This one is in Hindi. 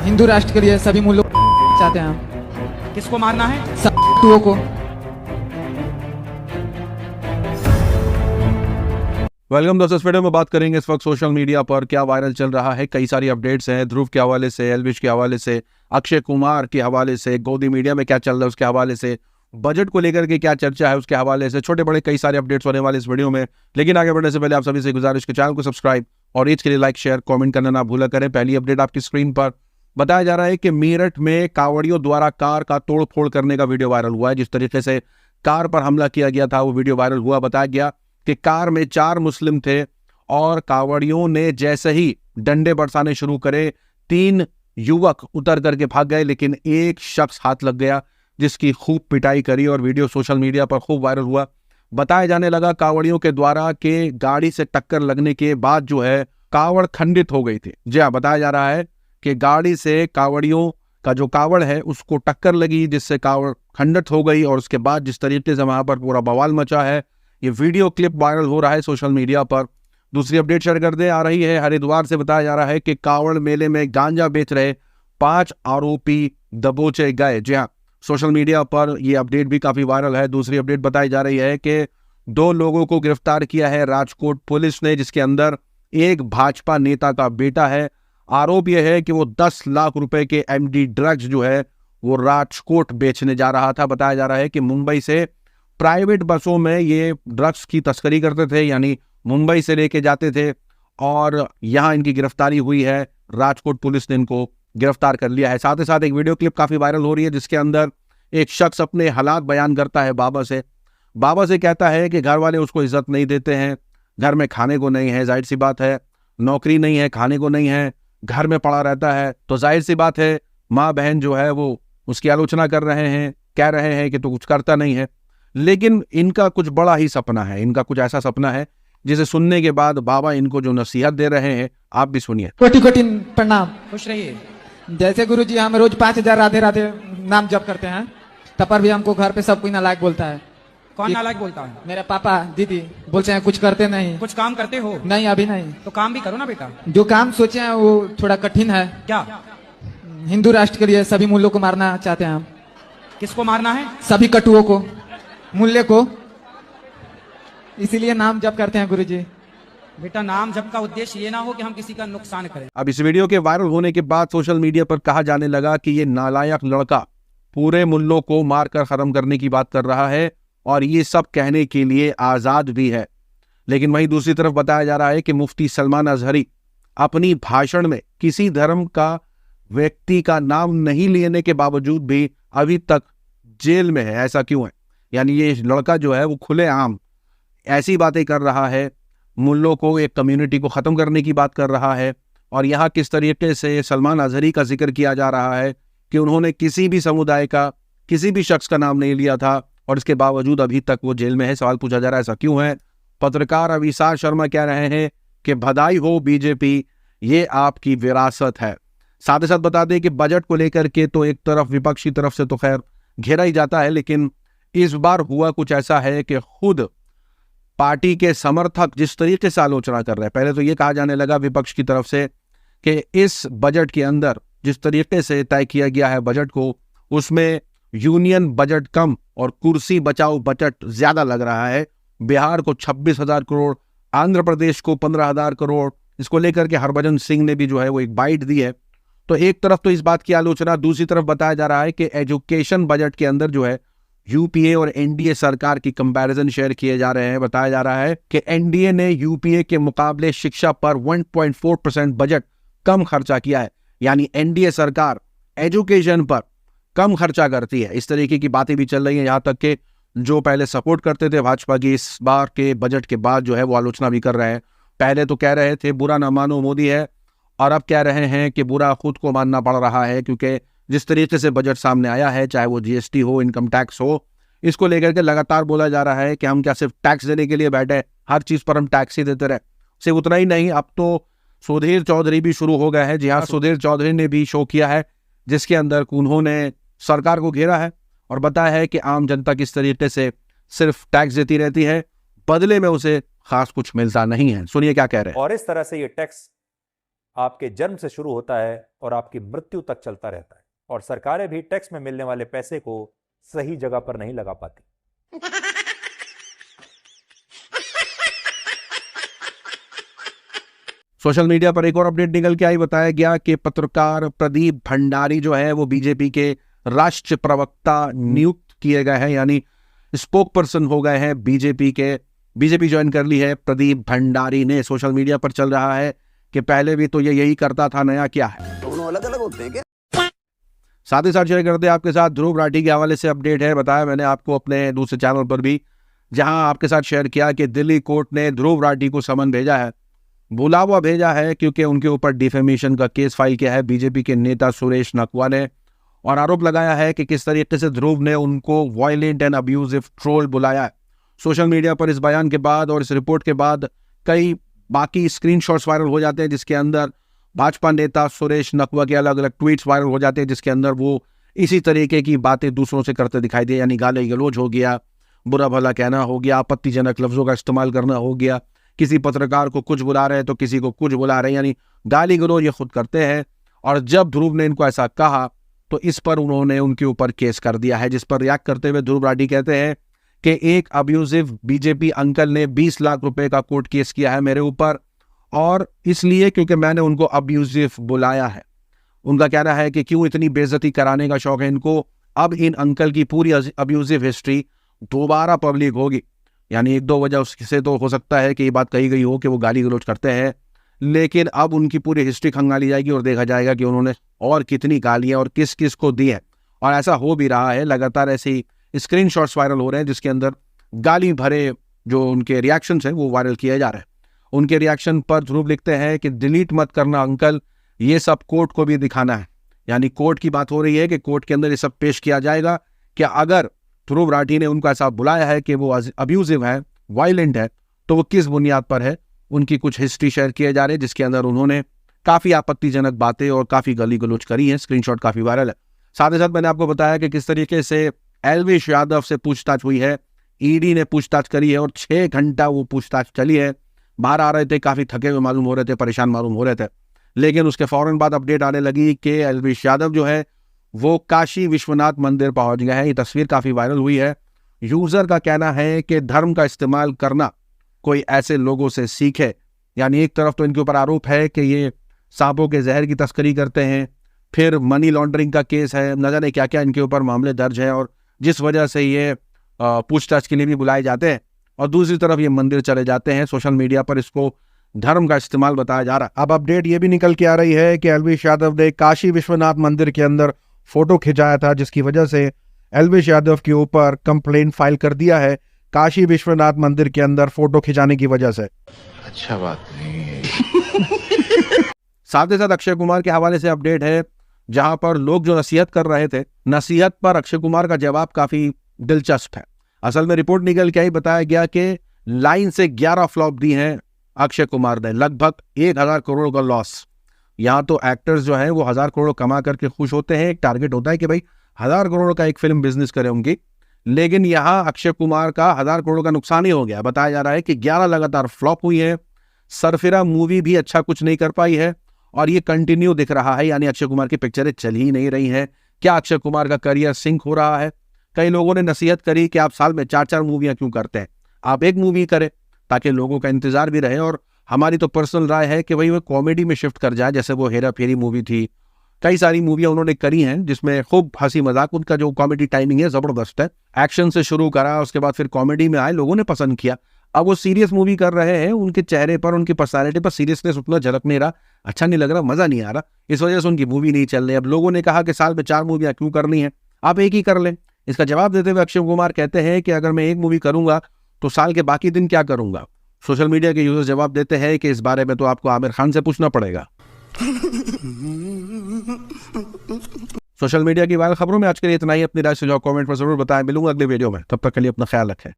हिंदू राष्ट्र के लिए सभी मूल्यों चाहते हैं हम। किसको मारना है? सब को। वेलकम दोस्तों, इस वीडियो में बात करेंगे इस वक्त सोशल मीडिया पर क्या वायरल चल रहा है। कई सारी अपडेट्स हैं, ध्रुव के हवाले से, एल्विश के हवाले से, अक्षय कुमार के हवाले से, गोदी मीडिया में क्या चल रहा है उसके हवाले से, बजट को लेकर के क्या चर्चा है उसके हवाले से, छोटे बड़े कई सारे अपडेट्स होने वाले इस वीडियो में। लेकिन आगे बढ़ने से पहले आप सभी से गुजारिश के चैनल को सब्सक्राइब और इसके लिए लाइक शेयर कमेंट करना ना भूला करें। पहली अपडेट आपकी स्क्रीन पर बताया जा रहा है कि मेरठ में कांवड़ियों द्वारा कार का तोड़फोड़ करने का वीडियो वायरल हुआ है। जिस तरीके से कार पर हमला किया गया था वो वीडियो वायरल हुआ। बताया गया कि कार में 4 मुस्लिम थे और कांवड़ियों ने जैसे ही डंडे बरसाने शुरू करे 3 युवक उतर करके भाग गए, लेकिन एक शख्स हाथ लग गया जिसकी खूब पिटाई करी और वीडियो सोशल मीडिया पर खूब वायरल हुआ। बताया जाने लगा कांवड़ियों के द्वारा कि गाड़ी से टक्कर लगने के बाद जो है कावड़ खंडित हो गई थी। जी हाँ, बताया जा रहा है कि गाड़ी से कांवड़ियों का जो कावड़ है उसको टक्कर लगी जिससे कावड़ खंडित हो गई। और उसके बाद जिस तरीके से वहां पर पूरा बवाल मचा है, ये वीडियो क्लिप वायरल हो रहा है सोशल मीडिया पर। दूसरी अपडेट शेयर करते आ रही है, हरिद्वार से बताया जा रहा है कि कांवड़ मेले में गांजा बेच रहे 5 आरोपी दबोचे गए। जी हाँ, सोशल मीडिया पर यह अपडेट भी काफी वायरल है। दूसरी अपडेट बताई जा रही है कि 2 लोगों को गिरफ्तार किया है राजकोट पुलिस ने, जिसके अंदर एक भाजपा नेता का बेटा है। आरोप यह है कि वो 10 लाख रुपए के एमडी ड्रग्स जो है वो राजकोट बेचने जा रहा था। बताया जा रहा है कि मुंबई से प्राइवेट बसों में ये ड्रग्स की तस्करी करते थे, यानी मुंबई से लेके जाते थे और यहां इनकी गिरफ्तारी हुई है। राजकोट पुलिस ने इनको गिरफ्तार कर लिया है। साथ ही साथ एक वीडियो क्लिप काफी वायरल हो रही है जिसके अंदर एक शख्स अपने हालात बयान करता है बाबा से कहता है कि घर वाले उसको इज्जत नहीं देते हैं, घर में खाने को नहीं है, जाहिर सी बात है, नौकरी नहीं है, खाने को नहीं है, घर में पड़ा रहता है, तो जाहिर सी बात है माँ बहन जो है वो उसकी आलोचना कर रहे हैं, कह रहे हैं कि तू कुछ करता नहीं है। लेकिन इनका कुछ बड़ा ही सपना है, इनका कुछ ऐसा सपना है जिसे सुनने के बाद बाबा इनको जो नसीहत दे रहे हैं आप भी सुनिए। कोटि कोटि प्रणाम। खुश रहिए। जैसे गुरुजी हम रोज 5000 राधे राधे नाम जप करते हैं, तब पर भी हमको घर पे सब कोई नालायक बोलता है। कौन नालायक बोलता है? मेरे पापा दीदी बोलते हैं कुछ करते नहीं। कुछ काम करते हो? नहीं, अभी नहीं। तो काम भी करो ना बेटा। जो काम सोचे हैं वो थोड़ा कठिन है। क्या? हिंदू राष्ट्र के लिए सभी मूल्यों को मारना चाहते हैं हम। किसको मारना है? सभी कटुओं को, मूल्य को, इसीलिए नाम जप करते हैं गुरुजी। बेटा, नाम जप का उद्देश्य ये ना हो कि हम किसी का नुकसान करें। अब इस वीडियो के वायरल होने के बाद सोशल मीडिया पर कहा जाने लगा कि ये नालायक लड़का पूरे मुल्लों को मारकर खत्म करने की बात कर रहा है और ये सब कहने के लिए आजाद भी है। लेकिन वहीं दूसरी तरफ बताया जा रहा है कि मुफ्ती सलमान अजहरी अपनी भाषण में किसी धर्म का व्यक्ति का नाम नहीं लेने के बावजूद भी अभी तक जेल में है। ऐसा क्यों है? यानी ये लड़का जो है वो खुलेआम ऐसी बातें कर रहा है, मुल्लों को, एक कम्युनिटी को खत्म करने की बात कर रहा है। और यहाँ किस तरीके से सलमान अजहरी का जिक्र किया जा रहा है कि उन्होंने किसी भी समुदाय का, किसी भी शख्स का नाम नहीं लिया था और इसके बावजूद अभी तक वो जेल में है। सवाल पूछा जा रहा है ऐसा क्यों है? पत्रकार अविसार शर्मा कह रहे हैं कि बधाई हो बीजेपी, ये आपकी विरासत है। साथ ही साथ बता दें कि बजट को लेकर के तो एक तरफ विपक्ष की तरफ से तो खैर घेरा ही जाता है, लेकिन इस बार हुआ कुछ ऐसा है कि खुद पार्टी के समर्थक जिस तरीके से आलोचना कर रहे हैं, पहले तो ये कहा जाने लगा विपक्ष की तरफ से कि इस बजट के अंदर जिस तरीके से तय किया गया है बजट को, उसमें यूनियन बजट कम और कुर्सी बचाओ बजट ज्यादा लग रहा है। बिहार को 26,000 करोड़, आंध्र प्रदेश को 15,000 करोड़, इसको लेकर के हरभजन सिंह ने भी जो है वो एक बाइट दी है। तो एक तरफ तो इस बात की आलोचना, दूसरी तरफ बताया जा रहा है कि एजुकेशन बजट के अंदर जो है यूपीए और एनडीए सरकार की कंपैरिजन शेयर किए जा रहे हैं। बताया जा रहा है कि एनडीए ने यूपीए के मुकाबले शिक्षा पर 1.4% बजट कम खर्चा किया है, यानी एनडीए सरकार एजुकेशन पर कम खर्चा करती है। इस तरीके की बातें भी चल रही हैं, यहाँ तक कि जो पहले सपोर्ट करते थे भाजपा की, इस बार के बजट के बाद जो है वो आलोचना भी कर रहे हैं। पहले तो कह रहे थे बुरा ना मानो मोदी है, और अब कह रहे हैं कि बुरा खुद को मानना पड़ रहा है, क्योंकि जिस तरीके से बजट सामने आया है, चाहे वो जीएसटी हो, इनकम टैक्स हो, इसको लेकर के लगातार बोला जा रहा है कि हम क्या सिर्फ टैक्स देने के लिए बैठे, हर चीज पर हम टैक्स ही देते रहे। सिर्फ उतना ही नहीं, अब तो सुधीर चौधरी भी शुरू हो गए हैं। जी हाँ, सुधीर चौधरी ने भी शो किया है जिसके अंदर उन्होंने सरकार को घेरा है और बताया है कि आम जनता किस तरीके से सिर्फ टैक्स देती रहती है, बदले में उसे खास कुछ मिलता नहीं है। सुनिए क्या कह रहे हैं। और इस तरह से ये टैक्स आपके जन्म से शुरू होता है और आपकी मृत्यु तक चलता रहता है, और सरकारें भी टैक्स में मिलने वाले पैसे को सही जगह पर नहीं लगा पाती। सोशल मीडिया पर एक और अपडेट निकल के आई। बताया गया कि पत्रकार प्रदीप भंडारी जो है वो बीजेपी के राष्ट्रीय प्रवक्ता नियुक्त किए गए हैं, यानी स्पोक पर्सन हो गए हैं बीजेपी के। बीजेपी ज्वाइन कर ली है प्रदीप भंडारी ने। सोशल मीडिया पर चल रहा है कि पहले भी तो ये यही करता था, नया क्या है। दोनों अलग अलग होते हैं क्या? साथ ही साथ शेयर करते हैं आपके साथ ध्रुव राठी के हवाले से अपडेट है। बताया मैंने आपको अपने दूसरे चैनल पर भी, जहां आपके साथ शेयर किया कि दिल्ली कोर्ट ने ध्रुव राठी को समन भेजा है, बुलावा भेजा है, क्योंकि उनके ऊपर डिफेमेशन का केस फाइल किया है बीजेपी के नेता सुरेश नकवा ने, और आरोप लगाया है कि किस तरीके से ध्रुव ने उनको वायलेंट एंड अब्यूजिव ट्रोल बुलाया है। सोशल मीडिया पर इस बयान के बाद और इस रिपोर्ट के बाद कई बाकी स्क्रीनशॉट्स वायरल हो जाते हैं, जिसके अंदर भाजपा नेता सुरेश नकवा के अलग अलग ट्वीट्स वायरल हो जाते हैं, जिसके अंदर वो इसी तरीके की बातें दूसरों से करते दिखाई दे, यानी गाली गलौज हो गया, बुरा भला कहना हो गया, आपत्तिजनक लफ्जों का इस्तेमाल करना हो गया, किसी पत्रकार को कुछ बुला रहे हैं तो किसी को कुछ बुला रहे हैं, यानी गाली गलौज ये खुद करते हैं। और जब ध्रुव ने इनको ऐसा कहा तो इस पर उन्होंने उनके ऊपर केस कर दिया है, जिस पर रिएक्ट करते हुए ध्रुव राठी कहते हैं कि एक अब्यूजिव बीजेपी अंकल ने 20 लाख रुपए का कोर्ट केस किया है मेरे ऊपर, और इसलिए क्योंकि मैंने उनको अब्यूजिव बुलाया है। उनका कहना है कि क्यों इतनी बेइज्जती कराने का शौक है इनको। अब इन अंकल की पूरी अब्यूजिव हिस्ट्री दोबारा पब्लिक होगी, यानी एक दो वजह से तो हो सकता है कि ये बात कही गई हो कि वो गाली गलौज करते हैं, लेकिन अब उनकी पूरी हिस्ट्री खंगाली जाएगी और देखा जाएगा कि उन्होंने और कितनी गालियां और किस किस को दी है। और ऐसा हो भी रहा है, लगातार ऐसे स्क्रीनशॉट्स वायरल हो रहे हैं जिसके अंदर गाली भरे जो उनके रिएक्शन है वो वायरल किए जा रहे हैं। उनके रिएक्शन पर ध्रुव लिखते हैं कि डिलीट मत करना अंकल, ये सब कोर्ट को भी दिखाना है, यानी कोर्ट की बात हो रही है कि कोर्ट के अंदर ये सब पेश किया जाएगा कि अगर ध्रुव राठी ने उनको ऐसा बुलाया है कि वो अब्यूजिव है, वायलेंट है, तो वो किस बुनियाद पर है। उनकी कुछ हिस्ट्री शेयर किए जा रहे हैं जिसके अंदर उन्होंने काफी आपत्तिजनक बातें और काफी गाली गलौज करी है। स्क्रीनशॉट काफी वायरल है। साथ ही साथ मैंने आपको बताया कि किस तरीके से एल्विश यादव से पूछताछ हुई है, ईडी ने पूछताछ करी है और 6 घंटा वो पूछताछ चली है। बाहर आ रहे थे, काफी थके हुए मालूम हो रहे थे, परेशान मालूम हो रहे थे, लेकिन उसके फौरन बाद अपडेट आने लगी कि एल्विश यादव जो है वो काशी विश्वनाथ मंदिर पहुंच गए हैं। ये तस्वीर काफी वायरल हुई है। यूजर का कहना है कि धर्म का इस्तेमाल करना कोई ऐसे लोगों से सीखे, यानी एक तरफ तो इनके ऊपर आरोप है कि ये सांपों के जहर की तस्करी करते हैं, फिर मनी लॉन्ड्रिंग का केस है, न जाने क्या क्या इनके ऊपर मामले दर्ज है और जिस वजह से ये पूछताछ के लिए भी बुलाए जाते हैं, और दूसरी तरफ ये मंदिर चले जाते हैं। सोशल मीडिया पर इसको धर्म का इस्तेमाल बताया जा रहा है। अब अपडेट ये भी निकल के आ रही है कि एल्विश यादव ने काशी विश्वनाथ मंदिर के अंदर फोटो खिंचाया था, जिसकी वजह से एल्विश यादव के ऊपर कंप्लेन फाइल कर दिया है काशी विश्वनाथ मंदिर के अंदर फोटो खिंचाने की वजह से। अच्छा बात नहीं है। साथ ही साथ अक्षय कुमार के हवाले से अपडेट है, जहां पर लोग जो नसीहत कर रहे थे, नसीहत पर अक्षय कुमार का जवाब काफी दिलचस्प है। असल में रिपोर्ट निकल के आई, बताया गया कि लाइन से 11 फ्लॉप दी हैं अक्षय कुमार ने, लगभग 1000 करोड़ का लॉस। यहाँ तो एक्टर्स जो हैं वो 1000 करोड़ कमा करके खुश होते हैं, एक टारगेट होता है कि भाई 1000 करोड़ का एक फिल्म बिजनेस करे उनकी, लेकिन यहाँ अक्षय कुमार का 1000 करोड़ का नुकसान ही हो गया। बताया जा रहा है कि 11 लगातार फ्लॉप हुई है। सरफिरा मूवी भी अच्छा कुछ नहीं कर पाई है और ये कंटिन्यू दिख रहा है, यानी अक्षय कुमार की पिक्चरें चल ही नहीं रही हैं। क्या अक्षय कुमार का करियर सिंक हो रहा है? कई लोगों ने नसीहत करी कि आप साल में 4-4 मूवियां क्यों करते हैं, आप एक मूवी करें ताकि लोगों का इंतजार भी रहे। और हमारी तो पर्सनल राय है कि भाई वो कॉमेडी में शिफ्ट कर जाए, जैसे वो हेरा फेरी मूवी थी, कई सारी मूवियां उन्होंने करी हैं जिसमें खूब हंसी मजाक, उनका जो कॉमेडी टाइमिंग है जबरदस्त है। एक्शन से शुरू करा, उसके बाद फिर कॉमेडी में आए, लोगों ने पसंद किया। अब वो सीरियस मूवी कर रहे हैं, उनके चेहरे पर, उनकी पर्सनैलिटी पर सीरियसनेस उतना झलक नहीं रहा, अच्छा नहीं लग रहा, मजा नहीं आ रहा, इस वजह से उनकी मूवी नहीं चल रही। अब लोगों ने कहा कि साल में 4 मूवियां क्यों करनी है, आप एक ही कर लें। इसका जवाब देते हुए अक्षय कुमार कहते हैं कि अगर मैं एक मूवी करूंगा तो साल के बाकी दिन क्या करूंगा। सोशल मीडिया के यूजर जवाब देते हैं कि इस बारे में तो आपको आमिर खान से पूछना पड़ेगा। सोशल मीडिया की वायरल खबरों में आज के लिए इतना ही। अपनी राय सुझाव कमेंट पर जरूर बताएं। मिलूंगा अगले वीडियो में, तब तक के लिए अपना ख्याल रखें।